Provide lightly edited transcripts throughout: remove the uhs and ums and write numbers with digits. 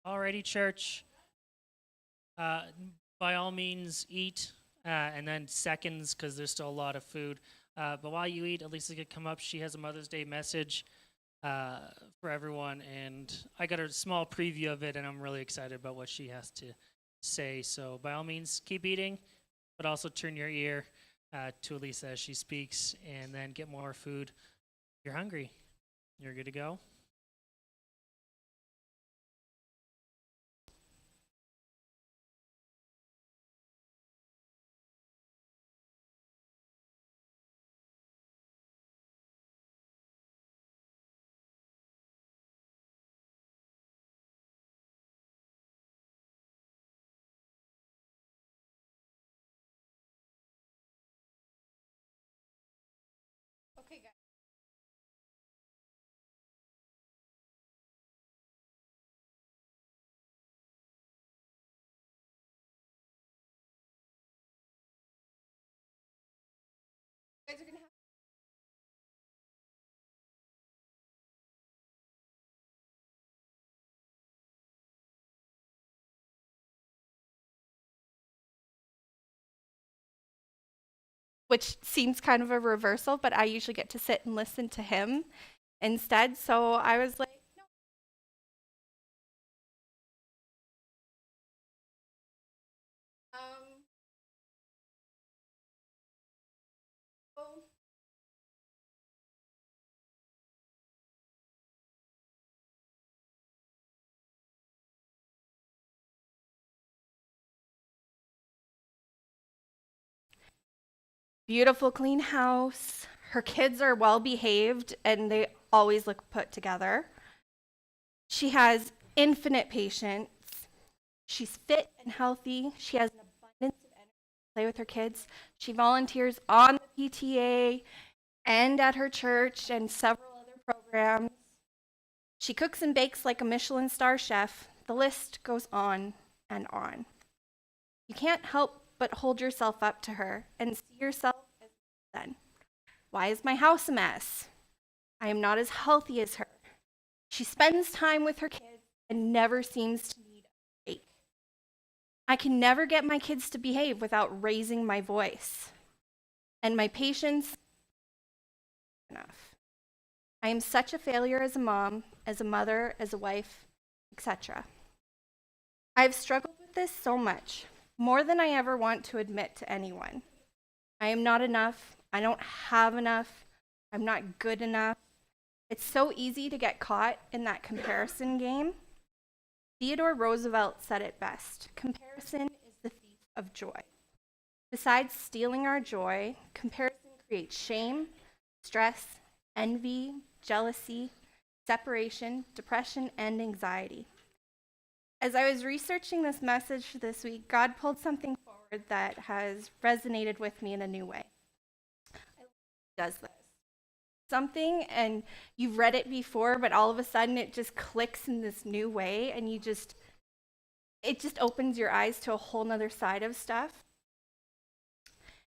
Alrighty, church. Uh, by all means, eat, and then seconds, because there's still a lot of food. But while you eat, Alisa could come up. She has a Mother's Day message uh, for everyone, and I got a small preview of it, and I'm really excited about what she has to say. So by all means, keep eating, but also turn your ear to Alisa as she speaks, and then get more food. You're hungry. You're good to go. Okay, guys. You guys are gonna have which seems kind of a reversal, but I usually get to sit and listen to him instead. So I was like, no. Um, so beautiful, clean house. Her kids are well behaved and they always look put together. She has infinite patience. She's fit and healthy. She has an abundance of energy to play with her kids. She volunteers on the PTA and at her church and several other programs. She cooks and bakes like a Michelin star chef. The list goes on and on. You can't help but hold yourself up to her and see yourself as then. Why is my house a mess? I am not as healthy as her. She spends time with her kids and never seems to need a break. I can never get my kids to behave without raising my voice. And my patience, enough. I am such a failure as a mom, as a mother, as a wife, etc. I've struggled with this so much, more than I ever want to admit to anyone. I am not enough. I don't have enough. I'm not good enough. It's so easy to get caught in that comparison game. Theodore Roosevelt said it best: comparison is the thief of joy. Besides stealing our joy, comparison creates shame, stress, envy, jealousy, separation, depression, and anxiety. As I was researching this message this week, God pulled something forward that has resonated with me in a new way. He does this. Something, and you've read it before, but all of a sudden it just clicks in this new way, and it just opens your eyes to a whole nother side of stuff.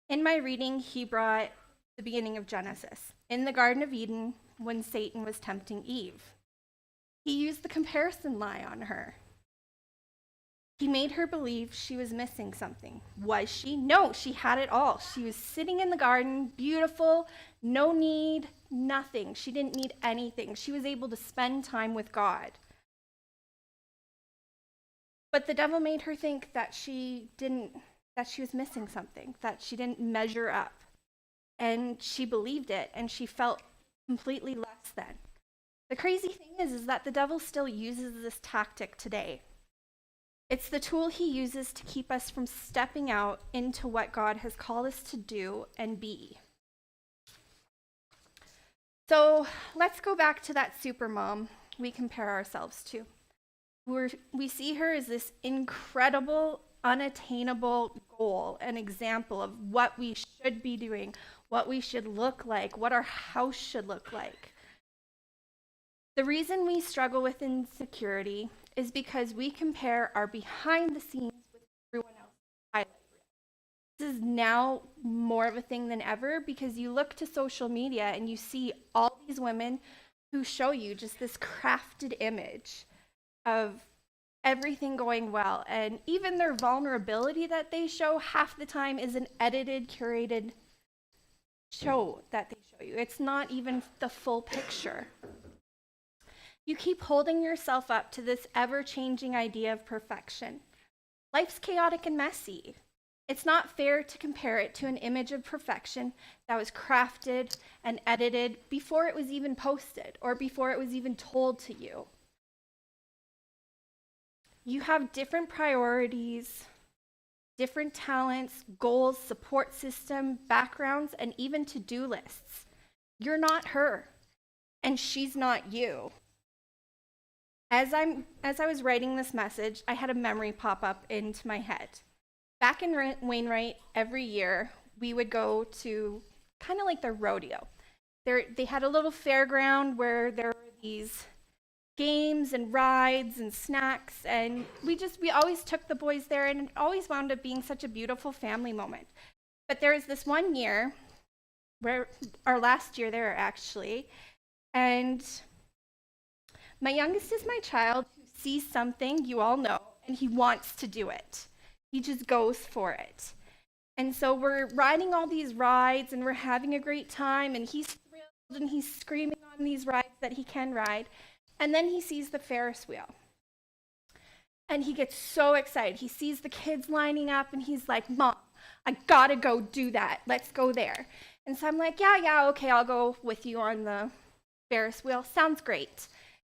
In my reading, he brought the beginning of Genesis. In the Garden of Eden, when Satan was tempting Eve, he used the comparison lie on her. He made her believe she was missing something. Was she? No, she had it all. She was sitting in the garden, beautiful, no need, nothing. She didn't need anything. She was able to spend time with God. But the devil made her think that that she was missing something, that she didn't measure up. And she believed it, and she felt completely less than. The crazy thing is that the devil still uses this tactic today. It's the tool he uses to keep us from stepping out into what God has called us to do and be. So let's go back to that supermom we compare ourselves to. We see her as this incredible, unattainable goal, an example of what we should be doing, what we should look like, what our house should look like. The reason we struggle with insecurity is because we compare our behind the scenes with everyone else's highlight reel. This is now more of a thing than ever because you look to social media and you see all these women who show you just this crafted image of everything going well. And even their vulnerability that they show half the time is an edited, curated show that they show you. It's not even the full picture. You keep holding yourself up to this ever changing idea of perfection. Life's chaotic and messy. It's not fair to compare it to an image of perfection that was crafted and edited before it was even posted or before it was even told to you. You have different priorities, different talents, goals, support system, backgrounds, and even to-do lists. You're not her, and she's not you. As I was writing this message, I had a memory pop up into my head. Back in Wainwright, every year we would go to kind of like the rodeo. They had a little fairground where there were these games and rides and snacks, and we always took the boys there, and it always wound up being such a beautiful family moment. But there was this one year, where our last year there actually, and my youngest is my child who sees something you all know, and he wants to do it. He just goes for it. And so we're riding all these rides, and we're having a great time, and he's thrilled, and he's screaming on these rides that he can ride. And then he sees the Ferris wheel. And he gets so excited. He sees the kids lining up, and he's like, Mom, I gotta go do that. Let's go there. And so I'm like, yeah, okay, I'll go with you on the Ferris wheel. Sounds great.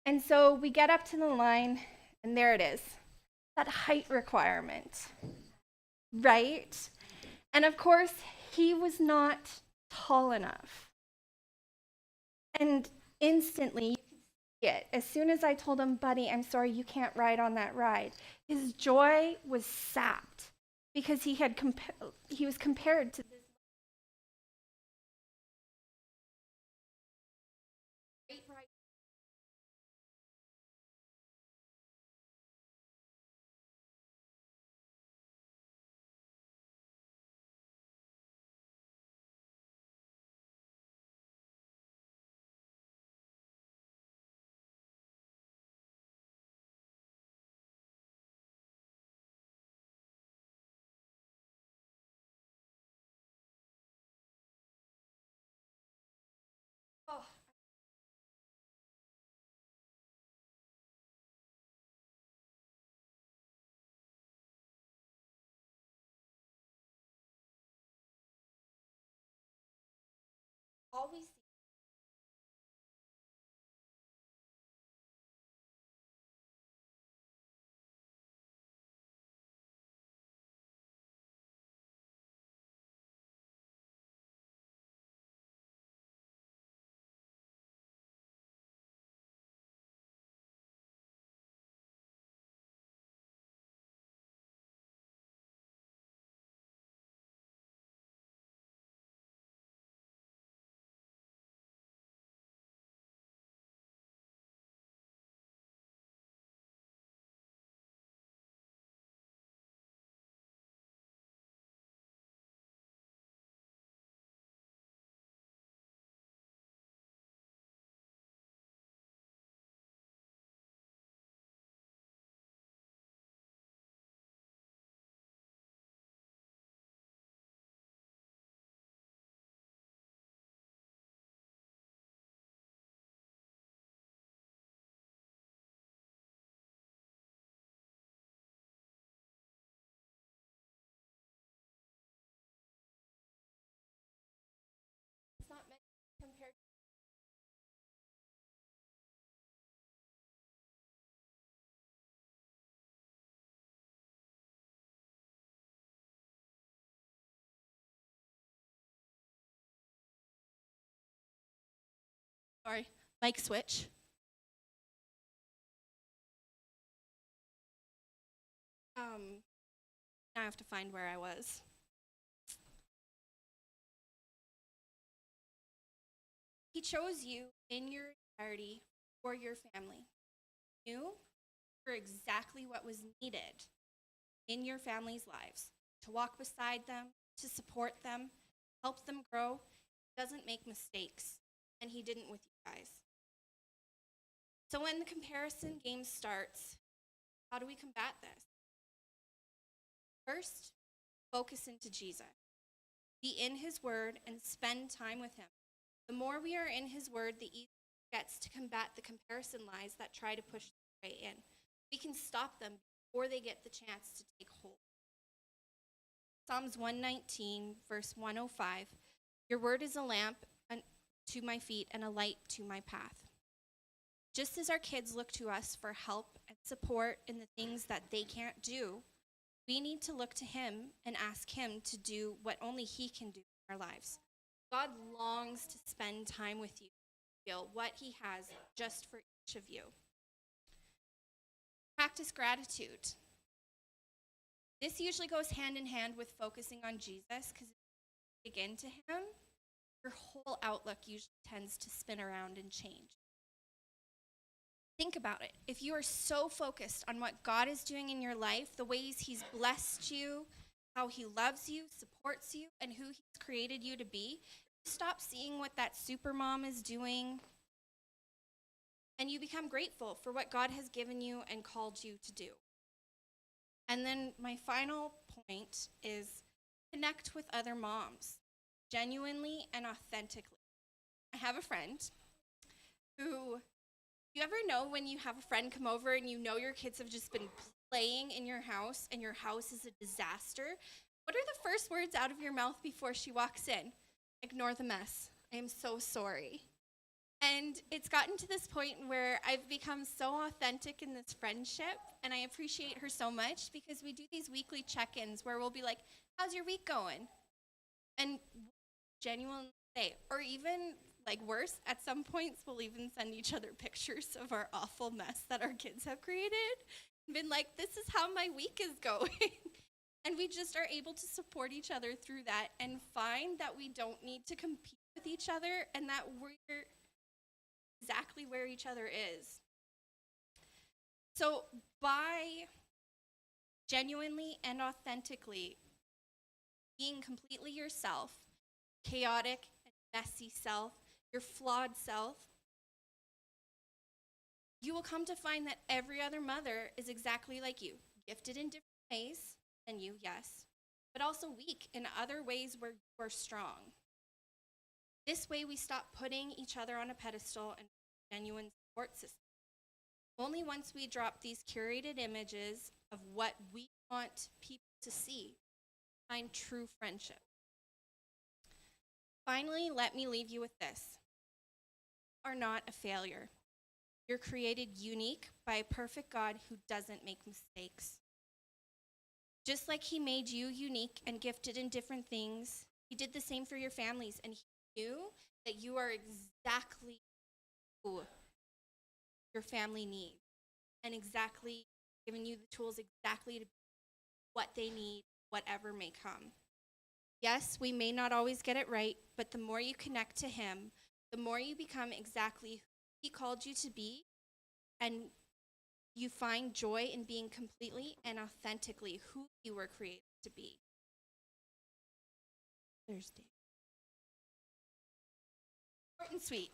And so we get up to the line, and there it is, that height requirement, right? And of course, he was not tall enough. And instantly, you could see it. As soon as I told him, buddy, I'm sorry, you can't ride on that ride, his joy was sapped because he was compared to this great ride. Oh, always. It's not meant to compare. Sorry, mic switch. Now I have to find where I was. He chose you in your entirety for your family. You for exactly what was needed in your family's lives, to walk beside them, to support them, help them grow. He doesn't make mistakes, and he didn't with you guys. So when the comparison game starts, How do we combat this? First, focus into Jesus. Be in his word and spend time with him. The more we are in his word, the easier it gets to combat the comparison lies that try to push their way in. We can stop them before they get the chance to take hold. Psalms 119, verse 105, your word is a lamp to my feet and a light to my path. Just as our kids look to us for help and support in the things that they can't do, we need to look to him and ask him to do what only he can do in our lives. God longs to spend time with you, feel what he has just for each of you. Practice gratitude. This usually goes hand in hand with focusing on Jesus, because if you dig into him, your whole outlook usually tends to spin around and change. Think about it. If you are so focused on what God is doing in your life, the ways he's blessed you, how he loves you, supports you, and who he's created you to be, stop seeing what that supermom is doing, and you become grateful for what God has given you and called you to do. And then my final point is connect with other moms, genuinely and authentically. I have a friend who, you ever know when you have a friend come over and you know your kids have just been playing in your house and your house is a disaster? What are the first words out of your mouth before she walks in? Ignore the mess. I am so sorry. And it's gotten to this point where I've become so authentic in this friendship, and I appreciate her so much because we do these weekly check-ins where we'll be like, how's your week going? And genuinely say, or even like worse, at some points we'll even send each other pictures of our awful mess that our kids have created. And been like, this is how my week is going. And we just are able to support each other through that and find that we don't need to compete with each other and that we're exactly where each other is. So by genuinely and authentically being completely yourself, chaotic and messy self, your flawed self, you will come to find that every other mother is exactly like you, gifted in different ways than you, yes, but also weak in other ways where you are strong. This way we stop putting each other on a pedestal and genuine support system. Only once we drop these curated images of what we want people to see, find true friendship. Finally, let me leave you with this. You are not a failure. You're created unique by a perfect God who doesn't make mistakes. Just like he made you unique and gifted in different things, he did the same for your families, and he knew that you are exactly who your family needs and exactly giving you the tools exactly to be what they need, whatever may come. Yes, we may not always get it right, but the more you connect to him, the more you become exactly who he called you to be, and you find joy in being completely and authentically who you were created to be. Thursday. Short and sweet.